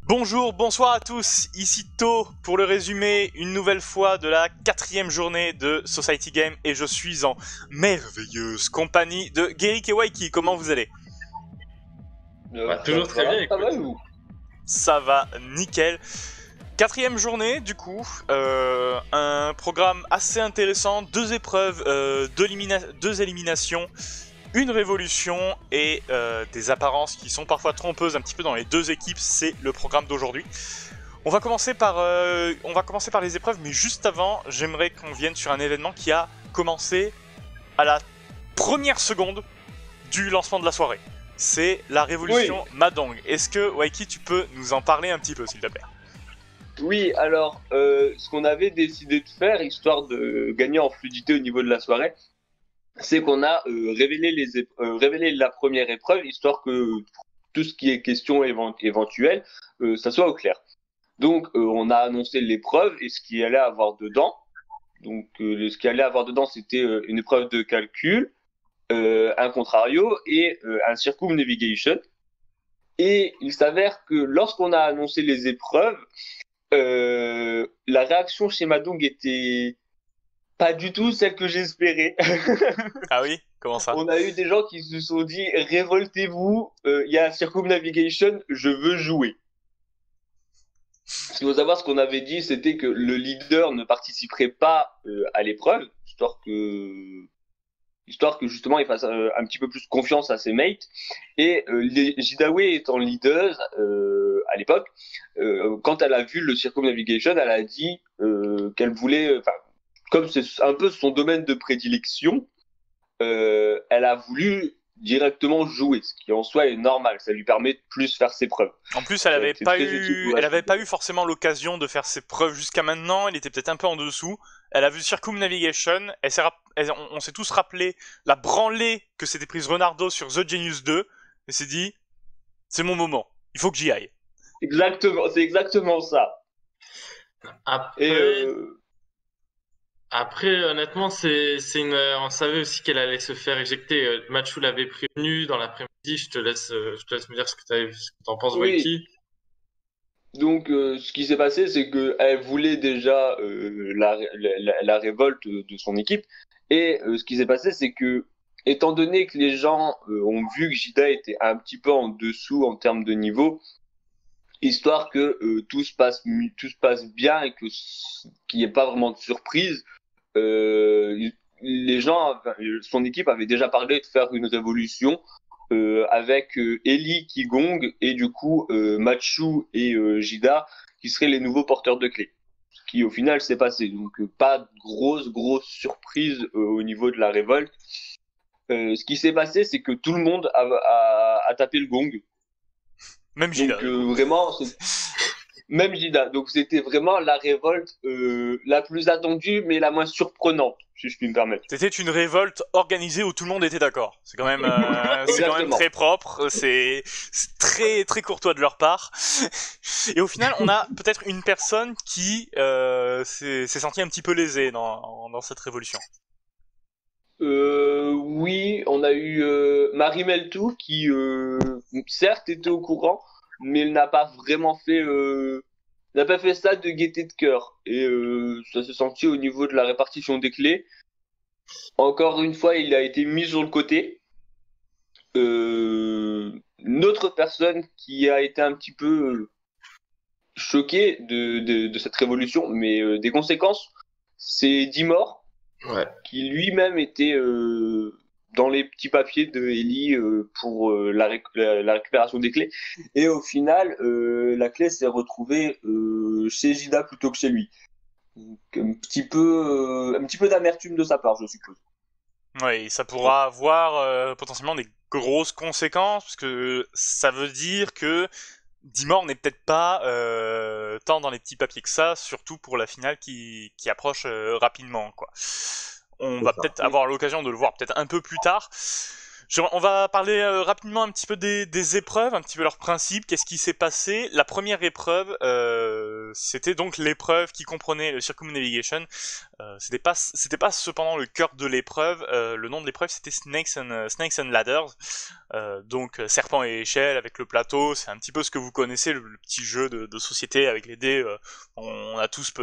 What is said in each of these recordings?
Bonjour, bonsoir à tous, ici To pour le résumé une nouvelle fois de la 4e journée de Society Game et je suis en merveilleuse compagnie de Gerik et Waiki. Comment vous allez? Toujours très bien, écoute. Ça va nickel. 4e journée du coup, un programme assez intéressant, 2 épreuves, 2 éliminations, une révolution et des apparences qui sont parfois trompeuses un petit peu dans les 2 équipes, c'est le programme d'aujourd'hui. On va commencer par les épreuves, mais juste avant, j'aimerais qu'on vienne sur un événement qui a commencé à la première seconde du lancement de la soirée. C'est la révolution Mahjong. Est-ce que, Waiki, tu peux nous en parler un petit peu, s'il te plaît? Oui, alors, ce qu'on avait décidé de faire, histoire de gagner en fluidité au niveau de la soirée, c'est qu'on a révélé la première épreuve, histoire que tout ce qui est question éventuelle, ça soit au clair. Donc, on a annoncé l'épreuve et ce qu'il allait avoir dedans. Donc, ce qu'il allait avoir dedans, c'était une épreuve de calcul, un contrario et un circumnavigation. Et il s'avère que lorsqu'on a annoncé les épreuves, la réaction chez Mahjong était pas du tout celle que j'espérais. Ah oui? Comment ça? On a eu des gens qui se sont dit révoltez-vous, il y a Circumnavigation, je veux jouer. Ce qu'il faut savoir, ce qu'on avait dit, c'était que le leader ne participerait pas à l'épreuve, histoire que justement il fasse un petit peu plus confiance à ses mates. Et Jidawe étant leader à l'époque, quand elle a vu le Circumnavigation, elle a dit qu'elle voulait, comme c'est un peu son domaine de prédilection, elle a voulu directement jouer, ce qui en soi est normal, ça lui permet de plus faire ses preuves. En plus, elle avait pas eu forcément l'occasion de faire ses preuves jusqu'à maintenant, elle était peut-être un peu en dessous. Elle a vu Circumnavigation, on s'est tous rappelé la branlée que s'était prise Renardo sur The Genius 2, et s'est dit, c'est mon moment, il faut que j'y aille. Exactement, c'est exactement ça. Après, honnêtement, on savait aussi qu'elle allait se faire éjecter. Machu l'avait prévenu dans l'après-midi. Je te laisse me dire ce que t'en penses, Waiki. Donc, ce qui s'est passé, c'est que elle voulait déjà la révolte de son équipe. Et ce qui s'est passé, c'est que, étant donné que les gens ont vu que Jida était un petit peu en dessous en termes de niveau, histoire que tout se passe bien et qu'il n'y ait pas vraiment de surprise, les gens, son équipe avait déjà parlé de faire une révolution avec Ellie qui gong et du coup Machu et Jida qui seraient les nouveaux porteurs de clés. Ce qui au final s'est passé. Donc pas de grosse surprise au niveau de la révolte. Ce qui s'est passé, c'est que tout le monde a tapé le gong. Même Jida. Donc vraiment, même Jida. Donc c'était vraiment la révolte la plus attendue, mais la moins surprenante, si je puis me permettre. C'était une révolte organisée où tout le monde était d'accord. C'est quand même, très propre. C'est très très courtois de leur part. Et au final, on a peut-être une personne qui s'est sentie un petit peu lésée dans cette révolution. Oui, on a eu Marie Meltou qui, certes, était au courant, mais elle n'a pas vraiment fait, n'a pas fait ça de gaieté de cœur. Et ça s'est senti au niveau de la répartition des clés. Encore une fois, il a été mis sur le côté. Une autre personne qui a été un petit peu choquée de cette révolution, mais des conséquences, c'est Dimor. Ouais. Qui lui-même était dans les petits papiers de Ellie pour la récupération des clés. Et au final, la clé s'est retrouvée chez Jida plutôt que chez lui. Donc, un petit peu d'amertume de sa part, je suppose. Oui, ça pourra avoir potentiellement des grosses conséquences, parce que ça veut dire que Dimor n'est peut-être pas tant dans les petits papiers que ça, surtout pour la finale qui approche rapidement, quoi. On va peut-être avoir l'occasion de le voir peut-être un peu plus tard. On va parler rapidement un petit peu des épreuves, un petit peu leurs principes, qu'est-ce qui s'est passé. La première épreuve, c'était donc l'épreuve qui comprenait le Circumnavigation. C'était pas cependant le cœur de l'épreuve. Le nom de l'épreuve c'était Snakes and Ladders. Donc serpent et échelle avec le plateau. C'est un petit peu ce que vous connaissez, le petit jeu de société avec les dés. On a tous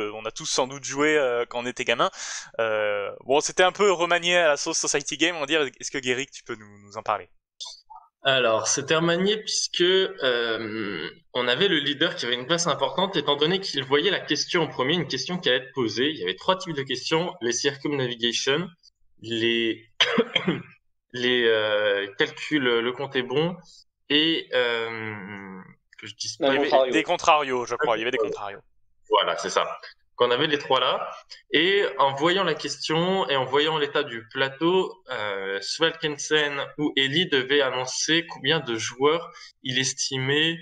sans doute joué quand on était gamin. Bon, c'était un peu remanié à la sauce Society Game, on va dire. Est-ce que Guéric, tu peux nous en parler? Alors, c'était remanié puisque on avait le leader qui avait une place importante, étant donné qu'il voyait la question en premier, une question qui allait être posée. Il y avait 3 types de questions: les circumnavigation, les les calculs, le compte est bon, et que je dise Il pas. y avait des contrarios, je crois. Il y avait des contrarios. Voilà, c'est ça. Qu'on avait les 3 là. Et en voyant la question et en voyant l'état du plateau, Svalkensen ou Eli devaient annoncer combien de joueurs il estimait,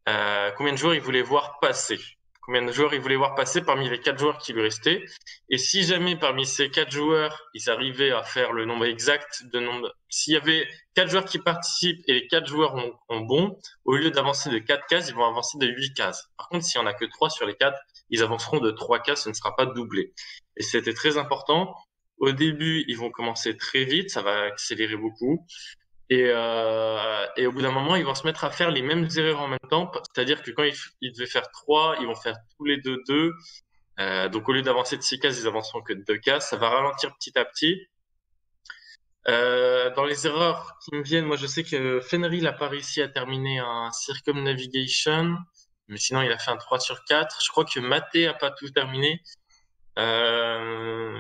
combien de joueurs il voulait voir passer. Combien de joueurs il voulait voir passer parmi les 4 joueurs qui lui restaient. Et si jamais parmi ces 4 joueurs, ils arrivaient à faire le nombre exact de nombre, s'il y avait 4 joueurs qui participent et les 4 joueurs ont bon, au lieu d'avancer de 4 cases, ils vont avancer de 8 cases. Par contre, s'il y en a que 3 sur les 4, ils avanceront de 3 cases, ce ne sera pas doublé. Et c'était très important. Au début, ils vont commencer très vite, ça va accélérer beaucoup. Et au bout d'un moment, ils vont se mettre à faire les mêmes erreurs en même temps. C'est-à-dire que quand ils devaient faire 3, ils vont faire tous les deux. Donc au lieu d'avancer de 6 cases, ils avanceront que de 2 cases. Ça va ralentir petit à petit. Dans les erreurs qui me viennent, moi je sais que Fenrir n'a pas réussi à terminer un circumnavigation, mais sinon il a fait un 3 sur 4. Je crois que Maté a pas tout terminé.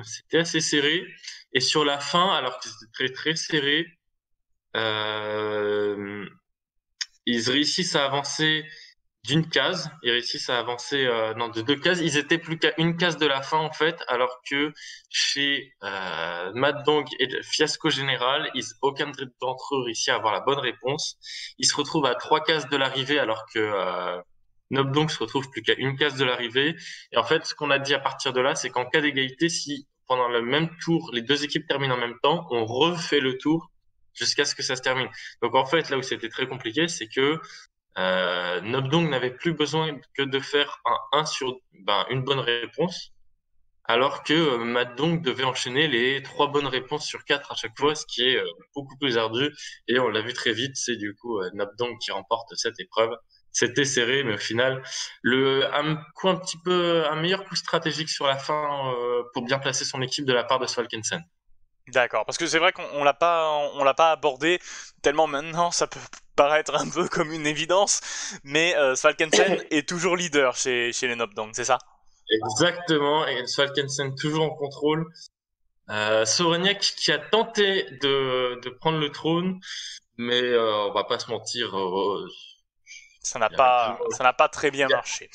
C'était assez serré. Et sur la fin, alors que c'était très très serré, ils réussissent à avancer d'une case, ils réussissent à avancer de 2 cases. Ils étaient plus qu'à une case de la fin en fait, alors que chez Mad Dog et Fiasco Général, aucun d'entre eux réussit à avoir la bonne réponse. Ils se retrouvent à 3 cases de l'arrivée, alors que Nob Dog se retrouve plus qu'à une case de l'arrivée. Et en fait, ce qu'on a dit à partir de là, c'est qu'en cas d'égalité, si pendant le même tour, les 2 équipes terminent en même temps, on refait le tour jusqu'à ce que ça se termine. Donc en fait, là où c'était très compliqué, c'est que Nobdong n'avait plus besoin que de faire une bonne réponse, alors que Mad Dong devait enchaîner les 3 bonnes réponses sur 4 à chaque fois, ce qui est beaucoup plus ardu. Et on l'a vu très vite, c'est du coup Nobdong qui remporte cette épreuve. C'était serré, mais au final, un meilleur coup stratégique sur la fin pour bien placer son équipe de la part de Svalkensen. D'accord, parce que c'est vrai qu'on l'a pas abordé tellement maintenant, ça peut paraître un peu comme une évidence, mais Svalkensen est toujours leader chez les Nobdong, c'est ça? Exactement, et Svalkensen toujours en contrôle. Soroniak qui a tenté de prendre le trône, mais on va pas se mentir, ça n'a pas très bien marché.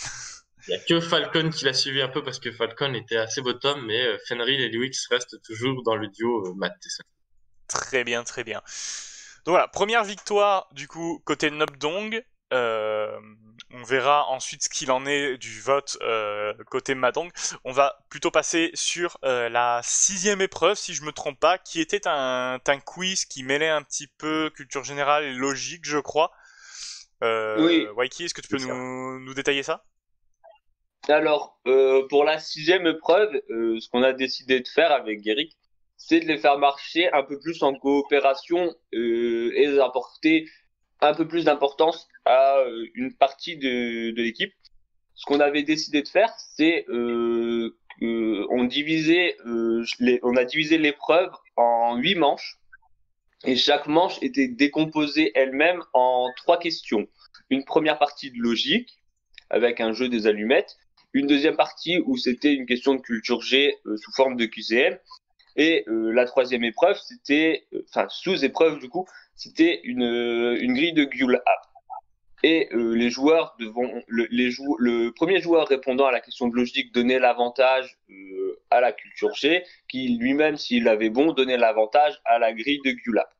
Il y a que Falcon qui l'a suivi un peu parce que Falcon était assez bottom, mais Fenrir et Lewix restent toujours dans le duo Matt Tesson. Très bien, très bien. Donc voilà, première victoire du coup côté Nobdong. On verra ensuite ce qu'il en est du vote côté Madong. On va plutôt passer sur la 6e épreuve, si je me trompe pas, qui était un quiz qui mêlait un petit peu culture générale et logique, je crois. Oui. Waiki, est-ce que tu peux nous détailler ça? Alors, pour la 6e épreuve, ce qu'on a décidé de faire avec Guéric, c'est de les faire marcher un peu plus en coopération et d'apporter un peu plus d'importance à une partie de l'équipe. Ce qu'on avait décidé de faire, c'est on a divisé l'épreuve en 8 manches et chaque manche était décomposée elle-même en 3 questions. Une première partie de logique avec un jeu des allumettes, une deuxième partie où c'était une question de culture G sous forme de QCM. Et la 3e épreuve, c'était, sous-épreuve du coup, c'était une grille de Gule App. Et les joueurs le premier joueur répondant à la question de logique donnait l'avantage à la culture G, qui lui-même, s'il avait bon, donnait l'avantage à la grille de Gule App.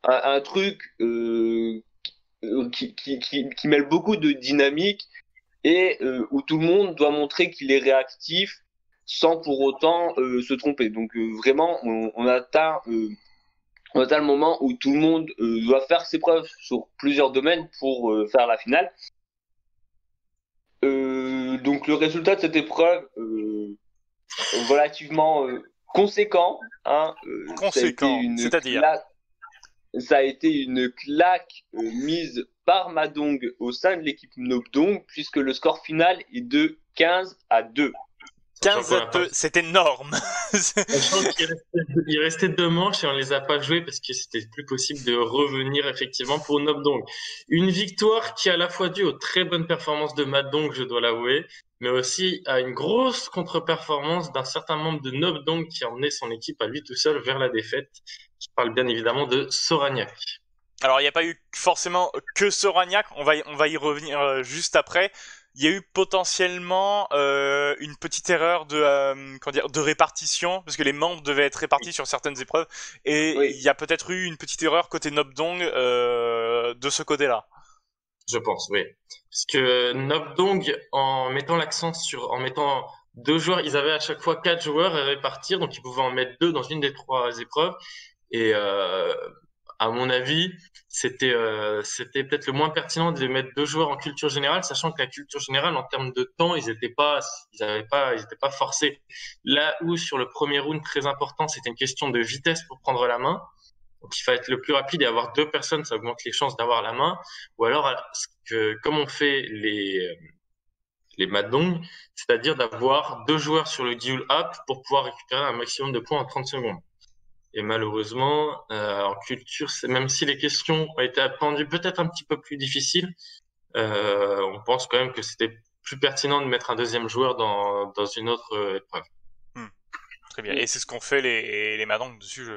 Un truc qui mêle beaucoup de dynamique et où tout le monde doit montrer qu'il est réactif sans pour autant se tromper. Donc vraiment, on atteint le moment où tout le monde doit faire ses preuves sur plusieurs domaines pour faire la finale. Donc le résultat de cette épreuve, relativement conséquent. Hein, Conséquent, c'est-à-dire ça a été une claque mise par Madong au sein de l'équipe Nobdong, puisque le score final est de 15-2. 15-2, c'est énorme. Il restait 2 manches et on les a pas jouées parce que c'était plus possible de revenir effectivement pour Nobdong. Une victoire qui est à la fois due aux très bonnes performances de Madong, je dois l'avouer, mais aussi à une grosse contre-performance d'un certain membre de Nobdong qui a emmené son équipe à lui tout seul vers la défaite. Je parle bien évidemment de Soragnac. Alors, il n'y a pas eu forcément que Soragnac, on va y revenir juste après. Il y a eu potentiellement une petite erreur de répartition, parce que les membres devaient être répartis sur certaines épreuves, et il y a peut-être eu une petite erreur côté Nobdong de ce côté-là. Je pense, oui. Parce que Nobdong, en mettant 2 joueurs, ils avaient à chaque fois 4 joueurs à répartir, donc ils pouvaient en mettre 2 dans une des 3 épreuves. Et à mon avis, c'était peut-être le moins pertinent de mettre 2 joueurs en culture générale, sachant que la culture générale, en termes de temps, ils étaient pas forcés. Là où sur le premier round très important, c'était une question de vitesse pour prendre la main. Donc il fallait être le plus rapide et avoir 2 personnes, ça augmente les chances d'avoir la main. Ou alors, comme on fait les Madong, c'est-à-dire d'avoir 2 joueurs sur le duel up pour pouvoir récupérer un maximum de points en 30 secondes. Et malheureusement, en culture, même si les questions ont été attendues peut-être un petit peu plus difficiles, on pense quand même que c'était plus pertinent de mettre un deuxième joueur dans une autre épreuve. Très bien. Et c'est ce qu'ont fait les Madong dessus.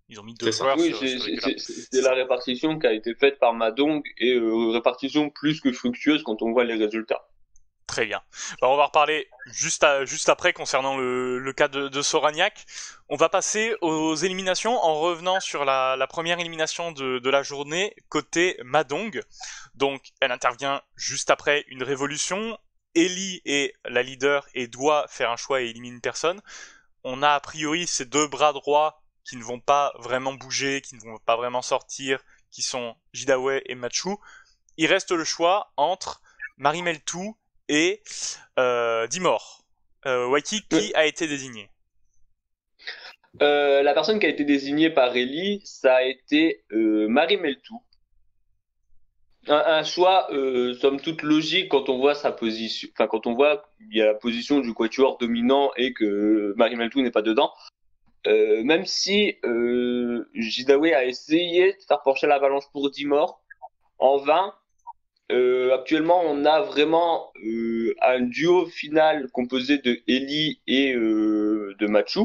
Ils ont mis 2 joueurs oui, sur c'est la répartition qui a été faite par Madong et répartition plus que fructueuse quand on voit les résultats. Très bien. Alors on va reparler juste après concernant le cas de Soragnac. On va passer aux éliminations en revenant sur la première élimination de la journée côté Madong. Donc elle intervient juste après une révolution. Ellie est la leader et doit faire un choix et éliminer une personne. On a a priori ces 2 bras droits qui ne vont pas vraiment bouger, qui ne vont pas vraiment sortir, qui sont Jidawe et Machu. Il reste le choix entre Marimeltu et Dimor. Waiki, qui a été désigné? La personne qui a été désignée par Ellie, ça a été Marimeltu. Un choix somme toute logique quand on voit sa position, enfin quand on voit il y a la position du quatuor dominant et que Marimeltu n'est pas dedans. Même si Jidawe a essayé de faire pencher la balance pour Dimor, en vain. Actuellement, on a vraiment un duo final composé de Ellie et de Machu.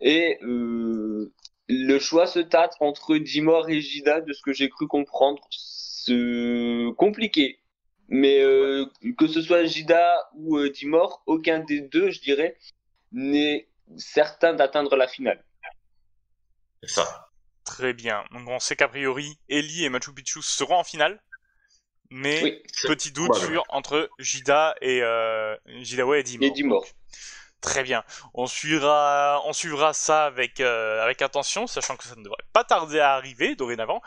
Et le choix se tâte entre Dimor et Jida, de ce que j'ai cru comprendre. C'est compliqué. Mais que ce soit Jida ou Dimor, aucun des deux, je dirais, n'est certain d'atteindre la finale. C'est ça. Très bien. Donc on sait qu'a priori, Ellie et Machu Picchu seront en finale. Mais oui, petit doute entre Jida et Jidawe et Dimor. Très bien. On suivra ça avec attention, sachant que ça ne devrait pas tarder à arriver dorénavant,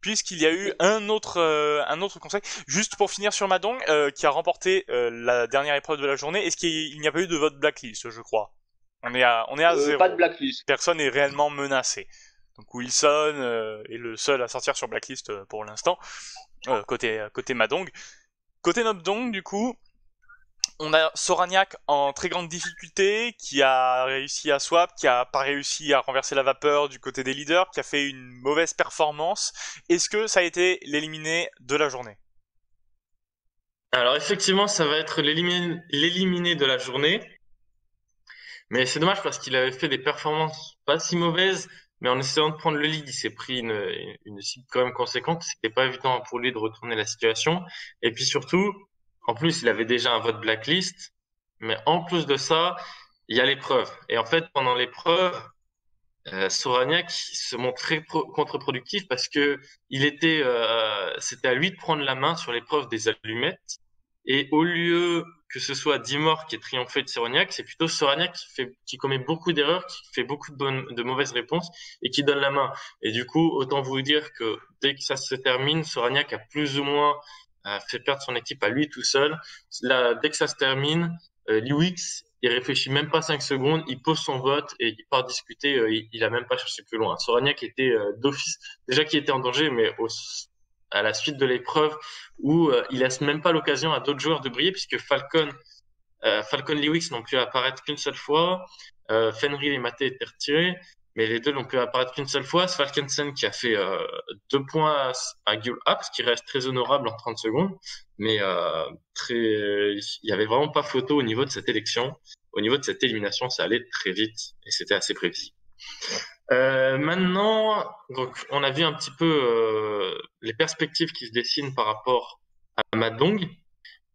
puisqu'il y a eu un autre conseil. Juste pour finir sur Madong, qui a remporté la dernière épreuve de la journée. Est-ce qu'il n'y a pas eu de vote blacklist, je crois? On est à 0. Pas de blacklist. Personne n'est réellement menacé. Donc Wilson est le seul à sortir sur blacklist pour l'instant. Côté Madong. Côté Nobdong, du coup, on a Soragnac en très grande difficulté, qui a réussi à swap, qui a pas réussi à renverser la vapeur du côté des leaders, qui a fait une mauvaise performance. Est-ce que ça a été l'éliminé de la journée? Alors effectivement, ça va être l'éliminé de la journée. Mais c'est dommage parce qu'il avait fait des performances pas si mauvaises. Mais en essayant de prendre le lead, il s'est pris une cible quand même conséquente. C'était pas évident pour lui de retourner la situation. Et puis surtout, en plus, il avait déjà un vote blacklist. Mais en plus de ça, il y a l'épreuve. Et en fait, pendant l'épreuve, Soragnac se montrait contre-productif parce que c'était à lui de prendre la main sur l'épreuve des allumettes. Et au lieu que ce soit Dimor qui est triomphé de Soragnac, c'est plutôt Soragnac qui commet beaucoup d'erreurs, qui fait beaucoup de mauvaises réponses et qui donne la main. Et du coup, autant vous dire que dès que ça se termine, Soragnac a plus ou moins fait perdre son équipe à lui tout seul. Là, dès que ça se termine, Liwix, il réfléchit même pas 5 secondes, il pose son vote et il part discuter, il a même pas cherché plus loin. Soragnac était d'office, déjà qui était en danger, mais à la suite de l'épreuve où il laisse même pas l'occasion à d'autres joueurs de briller, puisque Falcon Liwix n'ont pu apparaître qu'une seule fois, Fenrir et Maté étaient retirés, mais les deux n'ont pu apparaître qu'une seule fois. Svalkensen qui a fait 2 points à Gule Up, ce qui reste très honorable en 30 secondes, mais il y avait vraiment pas photo au niveau de cette élection. Au niveau de cette élimination, ça allait très vite et c'était assez prévisible. Maintenant, donc, on a vu un petit peu les perspectives qui se dessinent par rapport à Madong.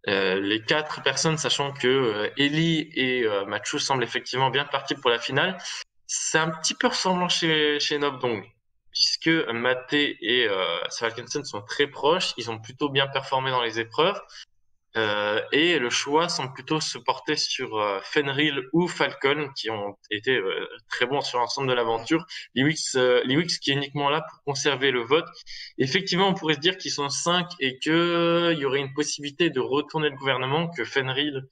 Les 4 personnes, sachant que Ellie et Mathieu semblent effectivement bien partis pour la finale, c'est un petit peu ressemblant chez Nobdong, puisque Maté et Svalkensen sont très proches, ils ont plutôt bien performé dans les épreuves, et le choix semble plutôt se porter sur Fenrir ou Falcon, qui ont été très bons sur l'ensemble de l'aventure. Liwix qui est uniquement là pour conserver le vote. Effectivement, on pourrait se dire qu'ils sont 5 et que il y aurait une possibilité de retourner le gouvernement, que Fenrir,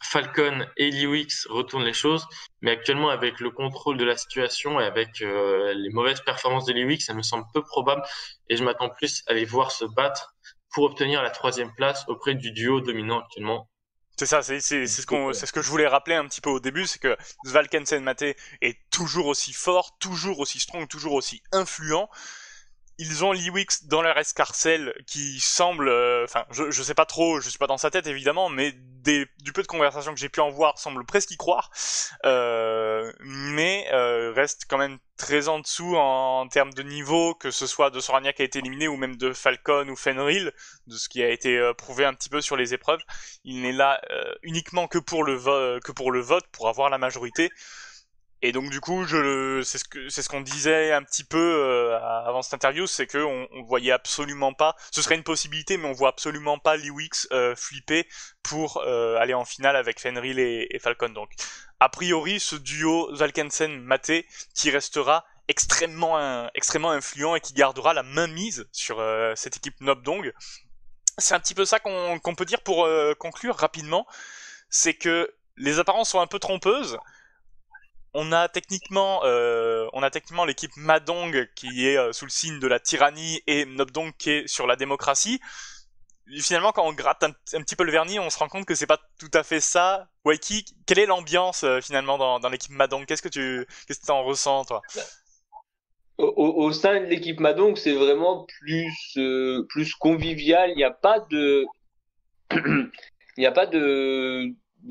Falcon et Liwix retournent les choses. Mais actuellement, avec le contrôle de la situation et avec les mauvaises performances de Liwix, ça me semble peu probable et je m'attends plus à les voir se battre pour obtenir la 3e place auprès du duo dominant actuellement. C'est ça, c'est ce que je voulais rappeler un petit peu au début, c'est que Svalkensen Maté est toujours aussi fort, toujours aussi strong, toujours aussi influent. Ils ont Liwix dans leur escarcelle qui semble, enfin, je sais pas trop, je suis pas dans sa tête évidemment, mais du peu de conversation que j'ai pu en voir semble presque y croire, mais reste quand même très en dessous en termes de niveau, que ce soit de Soragnac qui a été éliminé ou même de Falcon ou Fenrir, de ce qui a été prouvé un petit peu sur les épreuves. Il n'est là uniquement que pour le vote, pour avoir la majorité. Et donc du coup, c'est ce qu'on disait un petit peu avant cette interview, c'est que on voyait absolument pas, ce serait une possibilité, mais on voit absolument pas Liwix flipper pour aller en finale avec Fenrir et Falcon. Donc a priori, ce duo Svalkensen-Maté qui restera extrêmement influent et qui gardera la mainmise sur cette équipe Nobdong. C'est un petit peu ça qu'on peut dire pour conclure rapidement, c'est que les apparences sont un peu trompeuses. On a techniquement l'équipe Madong qui est sous le signe de la tyrannie et Nobdong qui est sur la démocratie. Et finalement, quand on gratte un petit peu le vernis, on se rend compte que c'est pas tout à fait ça. Waiki, quelle est l'ambiance finalement dans l'équipe Madong ? Qu'est-ce que tu en ressens, toi ? Au sein de l'équipe Madong, c'est vraiment plus convivial. Il n'y a pas de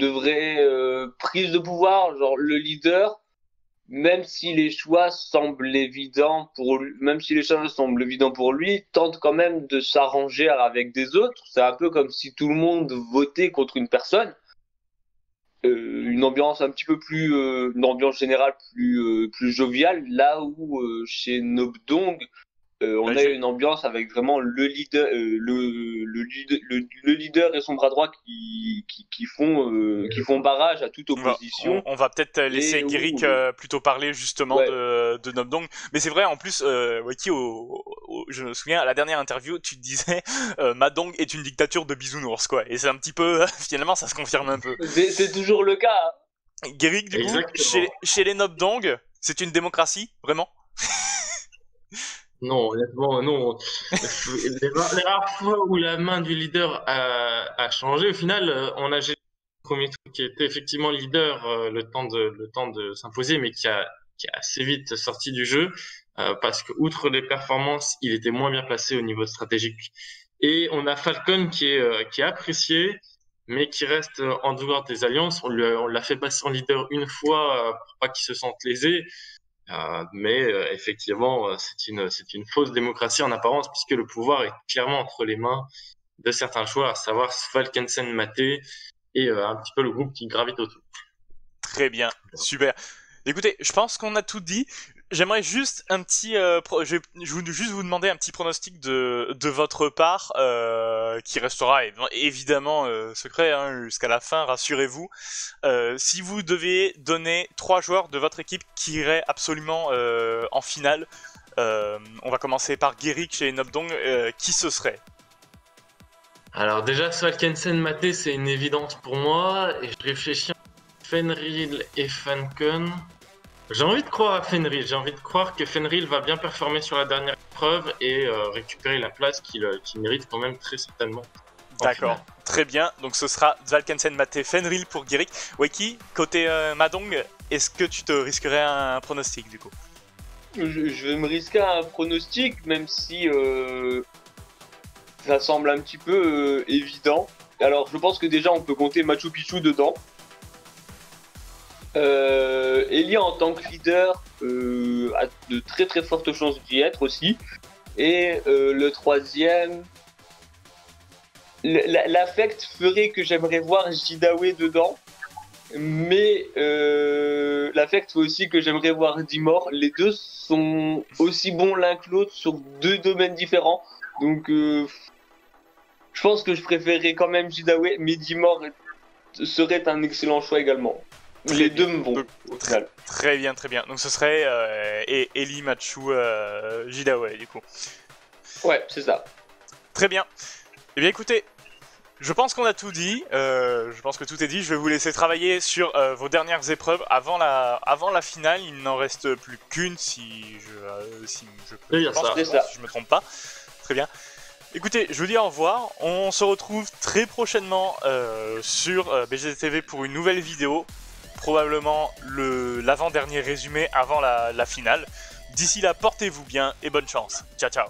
vraie prise de pouvoir. Genre le leader, même si les choix semblent évidents pour lui, tente quand même de s'arranger avec des autres. C'est un peu comme si tout le monde votait contre une personne. Une ambiance un petit peu plus, une ambiance générale plus joviale. Là où chez Nobdong, on a une ambiance avec vraiment le leader et son bras droit qui font barrage à toute opposition. On va peut-être laisser Guéric plutôt parler justement de Nobdong. Mais c'est vrai, en plus, Waiki, je me souviens, à la dernière interview, tu te disais Madong est une dictature de bisounours, quoi. Et c'est un petit peu, finalement, ça se confirme un peu. C'est toujours le cas. Guéric, du coup, chez les Nobdong, c'est une démocratie, vraiment? Non, honnêtement, non. Les rares fois où la main du leader a changé, au final, on a géré le premier truc qui était effectivement leader le temps de s'imposer, mais qui a assez vite sorti du jeu parce que outre les performances, il était moins bien placé au niveau stratégique. Et on a Falcon qui est apprécié, mais qui reste en dehors des alliances. On l'a fait passer en leader une fois pour pas qu'il se sente lésé. Mais effectivement, c'est une fausse démocratie en apparence, puisque le pouvoir est clairement entre les mains de certains choix, à savoir Svalkensen Maté et un petit peu le groupe qui gravite autour. Très bien, super. Écoutez, je pense qu'on a tout dit. J'aimerais juste un petit, je voulais juste vous demander un petit pronostic de votre part, qui restera évidemment secret jusqu'à la fin, rassurez-vous. Si vous deviez donner 3 joueurs de votre équipe qui iraient absolument en finale, on va commencer par Guéric chez Nobdong, qui ce serait ? Alors déjà, Svalkensen Maté, c'est une évidence pour moi, et je réfléchis à Fenrir et Fancon. J'ai envie de croire à Fenrir, j'ai envie de croire que Fenrir va bien performer sur la dernière épreuve et récupérer la place qu'il mérite quand même très certainement. D'accord, très bien. Donc ce sera Svalkensen Maté Fenrir pour Guéric. Weki, côté Madong, est-ce que tu te risquerais un pronostic du coup? Je vais me risquer à un pronostic, même si ça semble un petit peu évident. Alors, je pense que déjà, on peut compter Machu Picchu dedans. Ellie, en tant que leader, a de très très fortes chances d'y être aussi. Et le troisième, l'affect ferait que j'aimerais voir Jidawe dedans. Mais l'affect fait aussi que j'aimerais voir Dimor. Les deux sont aussi bons l'un que l'autre sur deux domaines différents. Donc je pense que je préférerais quand même Jidawe, mais Dimor serait un excellent choix également. Les deux me vont au final. Très bien, très bien. Donc ce serait Ellie, Machu, Jidawe du coup. Ouais, c'est ça. Très bien. Eh bien écoutez, je pense qu'on a tout dit, je pense que tout est dit. Je vais vous laisser travailler sur vos dernières épreuves avant la finale. Il n'en reste plus qu'une si je me trompe pas. Très bien. Écoutez, je vous dis au revoir. On se retrouve très prochainement sur BGTV pour une nouvelle vidéo. Probablement l'avant-dernier résumé avant la finale. D'ici là, portez-vous bien et bonne chance. Ciao, ciao.